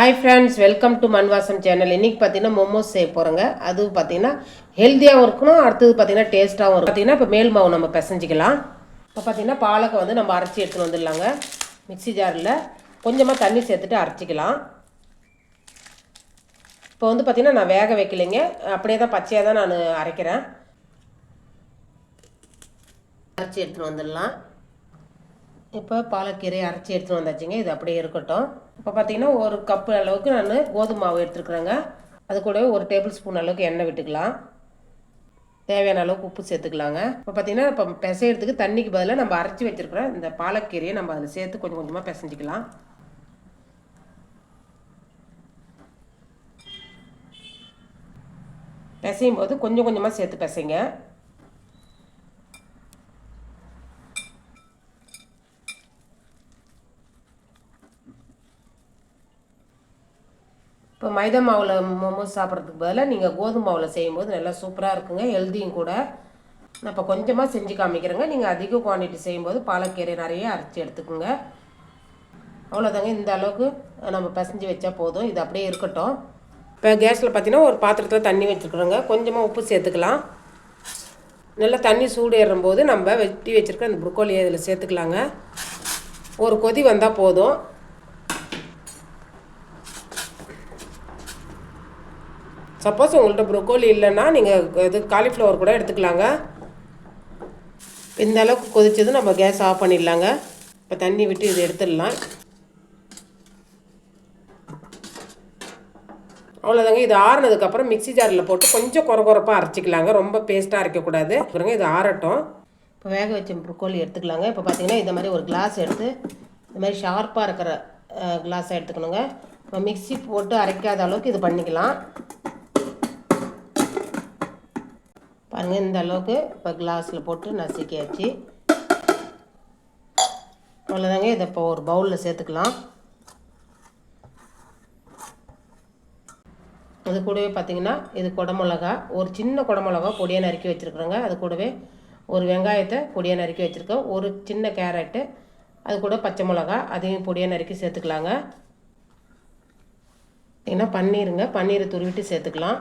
Hi friends, welcome to மண்வாசம் channel. இன்றைக்கி பார்த்தீங்கன்னா மோமோஸ் செய்ய போகிறோங்க. அது பார்த்தீங்கன்னா ஹெல்த்தியாகவும் இருக்கணும், அடுத்தது பார்த்தீங்கன்னா டேஸ்ட்டாகவும் இருக்கும். பார்த்தீங்கன்னா இப்போ மேல் மாவு நம்ம பிசைஞ்சிக்கலாம். இப்போ பார்த்தீங்கன்னா பாலக்கை வந்து நம்ம அரைச்சி எடுத்துகிட்டு வந்துடலாங்க. மிக்ஸி ஜாரில் கொஞ்சமாக தண்ணி சேர்த்துட்டு அரைச்சிக்கலாம். இப்போ வந்து பார்த்தீங்கன்னா நான் வேக வைக்கலைங்க, அப்படியே தான் பச்சையாக தான் நான் அரைக்கிறேன். அரைச்சி எடுத்துகிட்டு வந்துடலாம். இப்போ பாலக்கீரையை அரைச்சி எடுத்துகிட்டு வந்தாச்சுங்க. இது அப்படியே இருக்கட்டும். இப்போ பார்த்தீங்கன்னா ஒரு கப்பு அளவுக்கு நான் கோதுமை மாவு எடுத்துருக்குறேங்க. அது கூடவே ஒரு டேபிள் ஸ்பூன் அளவுக்கு எண்ணெய் விட்டுக்கலாம். தேவையான அளவுக்கு உப்பு சேர்த்துக்கலாங்க. இப்போ பார்த்தீங்கன்னா இப்போ பிசைகிறதுக்கு தண்ணிக்கு பதிலாக நம்ம அரைச்சி வச்சுருக்கிற இந்த பாலக்கீரையை நம்ம அதில் சேர்த்து கொஞ்சம் கொஞ்சமாக பிசைஞ்சிக்கலாம். பிசையும் போது கொஞ்சம் கொஞ்சமாக சேர்த்து பிசைங்க. இப்போ மைதா மாவில் மோமோஸ் சாப்பிட்றதுக்கு பதிலாக நீங்கள் கோதுமை மாவில் செய்யும்போது நல்லா சூப்பராக இருக்குங்க, ஹெல்த்தியும் கூட. நான் இப்போ கொஞ்சமாக செஞ்சு காமிக்கிறேங்க. நீங்கள் அதிக குவான்டிட்டி செய்யும்போது பாலக்கீரை நிறைய அரைச்சி எடுத்துக்கோங்க. அவ்வளோதாங்க, இந்த அளவுக்கு நம்ம பிசைஞ்சு வச்சா போதும். இது அப்படியே இருக்கட்டும். இப்போ கேஸில் பார்த்தீங்கன்னா ஒரு பாத்திரத்தில் தண்ணி வச்சுருக்குறோங்க. கொஞ்சமாக உப்பு சேர்த்துக்கலாம். நல்லா தண்ணி சூடு ஏறும்போது நம்ம வெட்டி வச்சுருக்க அந்த ப்ரொக்கோலியை இதில் சேர்த்துக்கலாங்க. ஒரு கொதி வந்தால் போதும். சப்போஸ் உங்கள்கிட்ட ப்ரொக்கோலி இல்லைன்னா நீங்கள் இது காலிஃப்ளவர் கூட எடுத்துக்கலாங்க. இந்த அளவுக்கு கொதிச்சது நம்ம கேஸ் ஆஃப் பண்ணிடலாங்க. இப்போ தண்ணி விட்டு இது எடுத்துடலாம். அவ்வளோதாங்க. இது ஆறுனதுக்கப்புறம் மிக்ஸி ஜாரில் போட்டு கொஞ்சம் குறப்பாக அரைச்சிக்கலாங்க. ரொம்ப பேஸ்ட்டாக அரைக்கக்கூடாது. அப்புறங்க இது ஆறட்டும். இப்போ வேக வச்ச ப்ரொக்கோலி எடுத்துக்கலாங்க. இப்போ பார்த்தீங்கன்னா இந்த மாதிரி ஒரு கிளாஸ் எடுத்து இந்த மாதிரி ஷார்ப்பாக இருக்கிற கிளாஸாக எடுத்துக்கணுங்க. இப்போ மிக்ஸி போட்டு அரைக்காத அளவுக்கு இது பண்ணிக்கலாம். பாருங்கள், இந்த அளவுக்கு இப்போ கிளாஸில் போட்டு நசுக்கியாச்சு. அவ்வளோதாங்க. இதை இப்போ ஒரு பவுலில் சேர்த்துக்கலாம். அது கூடவே பார்த்திங்கன்னா இது குடமிளகா, ஒரு சின்ன குடமிளகா பொடியாக நறுக்கி வச்சுருக்குறோங்க. அது கூடவே ஒரு வெங்காயத்தை பொடியாக நறுக்கி வச்சுருக்கோம். ஒரு சின்ன கேரட்டு, அது கூட பச்சை மிளகா, அதையும் பொடியாக நறுக்கி சேர்த்துக்கலாங்க. ஏன்னா பன்னீரை துருவிட்டு சேர்த்துக்கலாம்.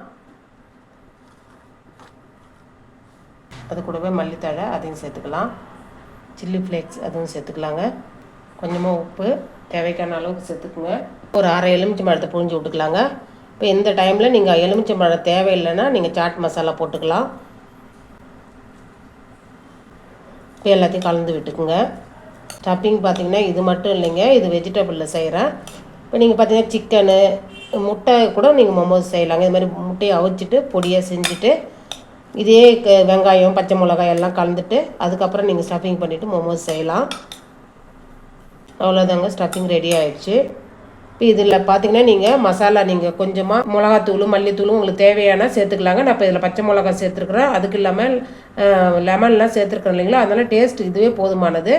அது கூடவே மல்லித்தழை, அதையும் சேர்த்துக்கலாம். சில்லி ஃப்ளேக்ஸ் அதுவும் சேர்த்துக்கலாங்க. கொஞ்சமாக உப்பு தேவைக்கான அளவுக்கு சேர்த்துக்குங்க. ஒரு அரை எலுமிச்சை பழத்தை புழிஞ்சு விட்டுக்கலாங்க. இப்போ இந்த டைமில் நீங்கள் எலுமிச்சை பழம் தேவையில்லைன்னா நீங்கள் சாட் மசாலா போட்டுக்கலாம். இப்போ எல்லாத்தையும் கலந்து விட்டுக்குங்க. ஸ்டஃபிங் பார்த்திங்கன்னா இது மட்டும் இல்லைங்க, இது வெஜிடபிளில் செய்கிறேன். இப்போ நீங்கள் பார்த்தீங்கன்னா சிக்கனு, முட்டை கூட நீங்கள் மோமோஸ் செய்யலாங்க. இது மாதிரி முட்டையை அவிச்சிட்டு பொடியாக செஞ்சுட்டு இதே வெங்காயம் பச்சை மிளகாய் எல்லாம் கலந்துட்டு அதுக்கப்புறம் நீங்கள் ஸ்டஃபிங் பண்ணிவிட்டு மோமோஸ் செய்யலாம். அவ்வளோதாங்க, ஸ்டஃபிங் ரெடி ஆகிடுச்சு. இப்போ இதில் பார்த்தீங்கன்னா நீங்கள் மசாலா நீங்கள் கொஞ்சமாக மிளகாத்தூள் மல்லித்தூளும் உங்களுக்கு தேவையான சேர்த்துக்கலாங்க. நான் இப்போ இதில் பச்சை மிளகா சேர்த்துருக்குறேன். அதுக்கு இல்லாமல் லெமன்லாம் சேர்த்துருக்குறேன் இல்லைங்களா, அதனால் டேஸ்ட் இதுவே போதுமானது.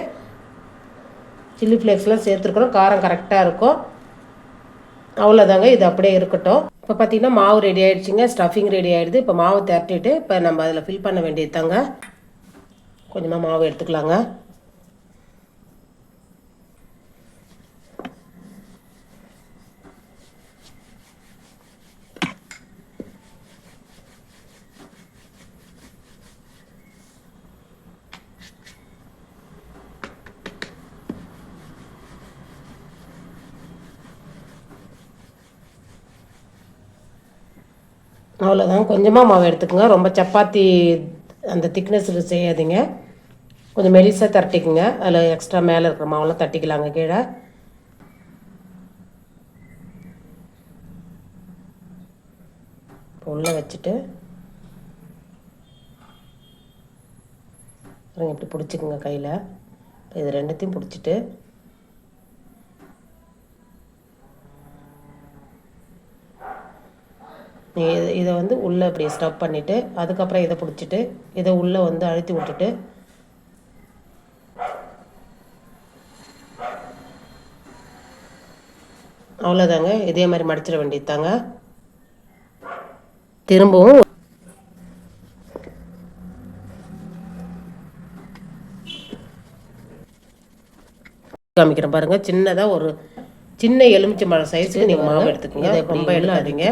சில்லி ஃப்ளேக்ஸ்லாம் சேர்த்துருக்குறோம், காரம் கரெக்டாக இருக்கும். அவ்வளோதாங்க, இது அப்படியே இருக்கட்டும். இப்போ பார்த்தீங்கன்னா மாவு ரெடி ஆகிடுச்சிங்க, ஸ்டஃபிங் ரெடி ஆகிடுது. இப்போ மாவு திரட்டிட்டு இப்போ நம்ம அதில் ஃபில் பண்ண வேண்டியது தாங்க. கொஞ்சமாக மாவு எடுத்துக்கலாங்க. அவ்வளோதான், கொஞ்சமாக மாவு எடுத்துக்கோங்க. ரொம்ப சப்பாத்தி அந்த திக்னஸில் செய்யாதீங்க, கொஞ்சம் மெலிசாக தட்டிக்குங்க. அதில் எக்ஸ்ட்ரா மேலே இருக்கிற மாவெல்லாம் தட்டிக்கலாங்க கீழே. உள்ளே வச்சுட்டு இப்படி பிடிச்சிக்குங்க கையில். இது ரெண்டுத்தையும் பிடிச்சிட்டு இதை வந்து உள்ளே இப்படி ஸ்டப் பண்ணிவிட்டு அதுக்கப்புறம் இதை பிடிச்சிட்டு இதை உள்ளே வந்து அழுத்தி விட்டுட்டு அவ்வளோதாங்க. இதே மாதிரி மடிச்சிட வேண்டியது தாங்க. திரும்பவும் காமிக்கிறேன் பாருங்கள். சின்னதாக ஒரு சின்ன எலுமிச்சம்பழம் சைஸுக்கு நீங்கள் மாவு எடுத்துக்கோங்க. இதை ரொம்ப எடுக்காதீங்க.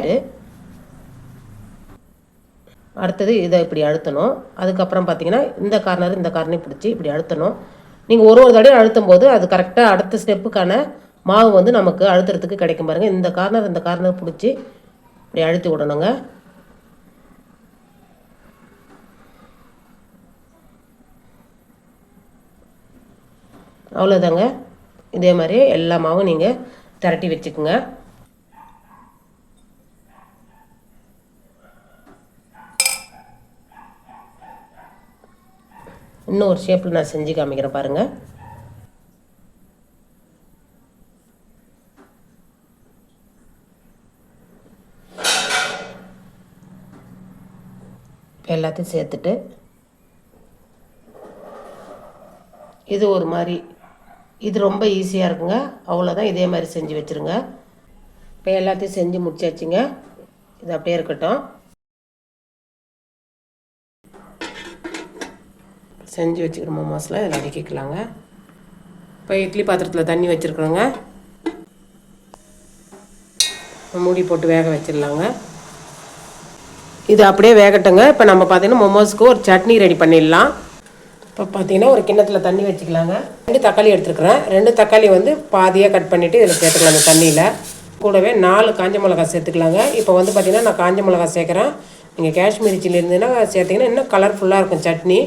அடுத்தது இதை இப்படி அழுத்தணும். அதுக்கப்புறம் பார்த்தீங்கன்னா இந்த கார்னரையும் பிடிச்சி இப்படி அழுத்தணும். நீங்கள் ஒரு தடவை அழுத்தும் போது அது கரெக்டாக அடுத்த ஸ்டெப்புக்கான மாவு வந்து நமக்கு அழுத்துறதுக்கு கிடைக்கும் பாருங்கள். இந்த கார்னர் பிடிச்சி இப்படி அழுத்தி விடணுங்க. அவ்வளோதாங்க. இதே மாதிரி எல்லா மாவும் நீங்கள் திரட்டி வச்சுக்கோங்க. இன்னும் ஒரு ஷேப்பில் நான் செஞ்சு காமிக்கிறேன் பாருங்கள். எல்லாத்தையும் சேர்த்துட்டு இது ஒரு மாதிரி இது ரொம்ப ஈஸியாக இருக்குங்க. அவ்வளோதான். இதே மாதிரி செஞ்சு வச்சுருங்க. இப்போ எல்லாத்தையும் செஞ்சு முடிச்சாச்சுங்க. இது அப்படியே இருக்கட்டும். செஞ்சு வச்சுக்கிற மோமோஸில் இதில் அடிக்கலாங்க. இப்போ இட்லி பாத்திரத்தில் தண்ணி வச்சுருக்குறோங்க. மூடி போட்டு வேக வச்சிடலாங்க. இது அப்படியே வேகட்டுங்க. இப்போ நம்ம பார்த்தீங்கன்னா மோமோஸ்க்கு ஒரு சட்னி ரெடி பண்ணிடலாம். இப்போ பார்த்தீங்கன்னா ஒரு கிண்ணத்தில் தண்ணி வச்சுக்கலாங்க. 2 தக்காளி எடுத்துருக்குறேன். 2 தக்காளி வந்து பாதியாக கட் பண்ணிவிட்டு இதில் சேர்த்துக்கலாம். அந்த தண்ணியில் கூடவே 4 காஞ்ச மிளகா சேர்த்துக்கலாங்க. இப்போ வந்து பார்த்திங்கன்னா நான் காஞ்ச மிளகா சேர்க்குறேன். நீங்கள் காஷ்மீரி சில்லி இருந்ததுன்னா சேர்த்திங்கன்னா இன்னும் கலர்ஃபுல்லாக இருக்கும் சட்னி.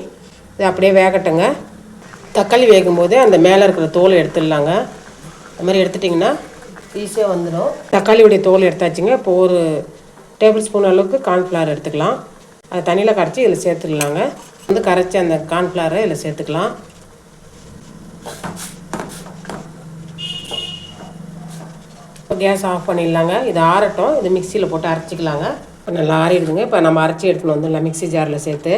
இது அப்படியே வேகட்டுங்க. தக்காளி வேகும்போது அந்த மேலே இருக்கிற தோலை எடுத்துடலாங்க. அது மாதிரி எடுத்துட்டிங்கன்னா ஈஸியாக வந்துடும். தக்காளியுடைய தோல் எடுத்தாச்சுங்க. இப்போ ஒரு டேபிள் ஸ்பூன் அளவுக்கு கார்ன்ஃப்ளவர் எடுத்துக்கலாம். அது தண்ணியில் கரைச்சி இதில் சேர்த்துக்கலாங்க. வந்து கரைச்சி அந்த கார்ன்ஃப்ளவரை இதில் சேர்த்துக்கலாம். கேஸ் ஆஃப் பண்ணிடலாங்க. இது ஆறட்டும். இது மிக்சியில் போட்டு அரைச்சிக்கலாங்க. இப்போ நல்லா ஆறிடுதுங்க. இப்போ நம்ம அரைச்சி எடுத்துன்னு வந்துடலாம் மிக்சி ஜாரில் சேர்த்து.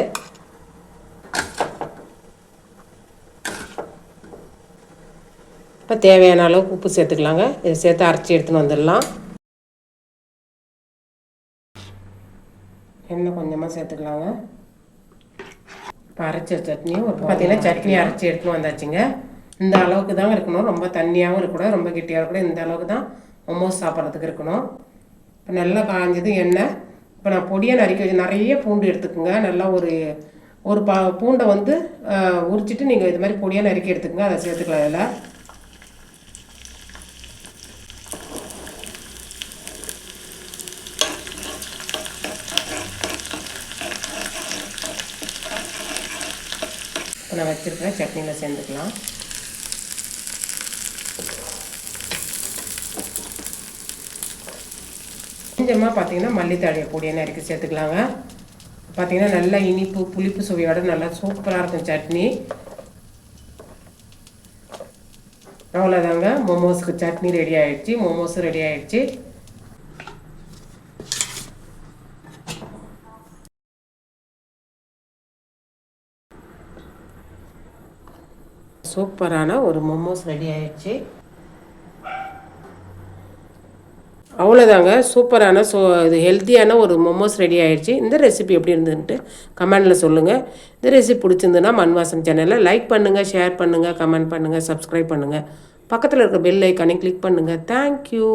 இப்போ தேவையான அளவுக்கு உப்பு சேர்த்துக்கலாங்க. இதை சேர்த்து அரைச்சி எடுத்துன்னு வந்துடலாம். எண்ணெய் கொஞ்சமாக சேர்த்துக்கலாங்க. இப்போ அரைச்ச சட்னியும் பார்த்தீங்கன்னா சட்னி அரைச்சி எடுத்துன்னு வந்தாச்சுங்க. இந்த அளவுக்கு தாங்க இருக்கணும். ரொம்ப தண்ணியாகவும் இருக்கக்கூடாது, ரொம்ப கெட்டியாக இருக்கக்கூடாது. இந்த அளவுக்கு தான் மோமோஸ் சாப்பிட்றதுக்கு இருக்கணும். இப்போ நல்லா காஞ்சது எண்ணெய். இப்போ நான் பொடியாக நறுக்கி வச்சு நிறைய பூண்டு எடுத்துக்கோங்க. நல்லா ஒரு பூண்டை வந்து உரிச்சிட்டு நீங்கள் இது மாதிரி பொடியாக நறுக்கி எடுத்துக்கோங்க. அதை சேர்த்துக்கலாம். அதில் இப்போ நான் வச்சுருக்கிற சட்னியில் சேர்ந்துக்கலாம். கொஞ்சமாக பார்த்தீங்கன்னா மல்லித்தழையை பொடியாக நறுக்கி சேர்த்துக்கலாங்க. பார்த்தீங்கன்னா நல்லா இனிப்பு புளிப்பு சுவையோட நல்லா சூப்பராக இருக்கும் சட்னி. அவ்வளோதாங்க. மோமோஸுக்கு சட்னி ரெடி ஆகிடுச்சு. மோமோஸும் ரெடி ஆகிடுச்சு. சூப்பரான ஒரு மோமோஸ் ரெடி ஆகிடுச்சு. அவ்வளோதாங்க. சூப்பரான இது ஹெல்த்தியான ஒரு மோமோஸ் ரெடி ஆகிடுச்சு. இந்த ரெசிபி எப்படி இருந்ததுன்ட்டு கமெண்டில் சொல்லுங்கள். இந்த ரெசிபி பிடிச்சிருந்துன்னா மண்வாசம் சேனலை லைக் பண்ணுங்கள், ஷேர் பண்ணுங்கள், கமெண்ட் பண்ணுங்கள், சப்ஸ்கிரைப் பண்ணுங்கள். பக்கத்தில் இருக்க பெல் ஐக்கானை கிளிக் பண்ணுங்கள். தேங்க்யூ.